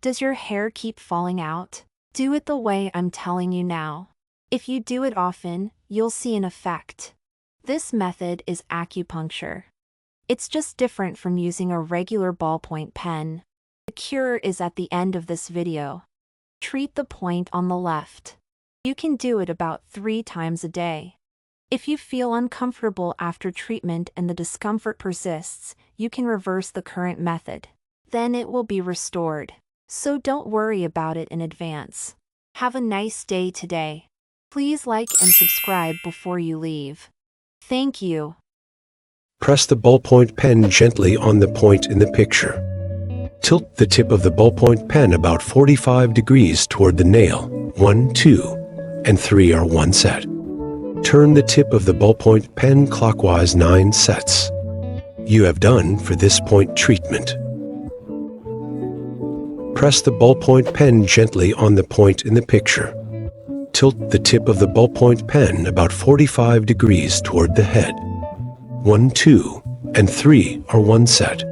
Does your hair keep falling out? Do it the way I'm telling you now. If you do it often, you'll see an effect. This method is acupuncture. It's just different from using a regular ballpoint pen. The cure is at the end of this video. Treat the point on the left. You can do it about 3 times a day. If you feel uncomfortable after treatment and the discomfort persists, you can reverse the current method. Then it will be restored. So don't worry about it in advance. Have a nice day today. Please like and subscribe before you leave. Thank you. Press the ballpoint pen gently on the point in the picture. Tilt the tip of the ballpoint pen about 45 degrees toward the nail. 1, 2, and 3 are 1 set. Turn the tip of the ballpoint pen clockwise 9 sets. You have done for this point treatment. Press the ballpoint pen gently on the point in the picture. Tilt the tip of the ballpoint pen about 45 degrees toward the head. 1, 2, and 3 are 1 set.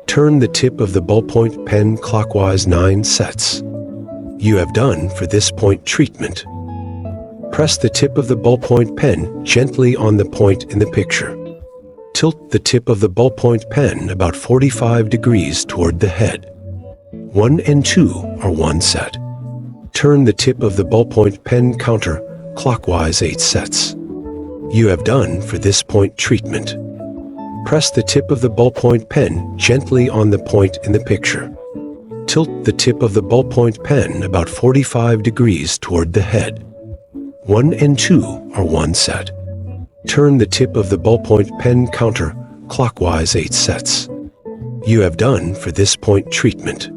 Turn the tip of the ballpoint pen clockwise 9 sets. You have done for this point treatment. Press the tip of the ballpoint pen gently on the point in the picture. Tilt the tip of the ballpoint pen about 45 degrees toward the head. 1 and 2 are 1 set. Turn the tip of the ballpoint pen counter clockwise 8 sets. You have done for this point treatment. Press the tip of the ballpoint pen gently on the point in the picture. Tilt the tip of the ballpoint pen about 45 degrees toward the head. 1 and 2 are 1 set. Turn the tip of the ballpoint pen counter clockwise 8 sets. You have done for this point treatment.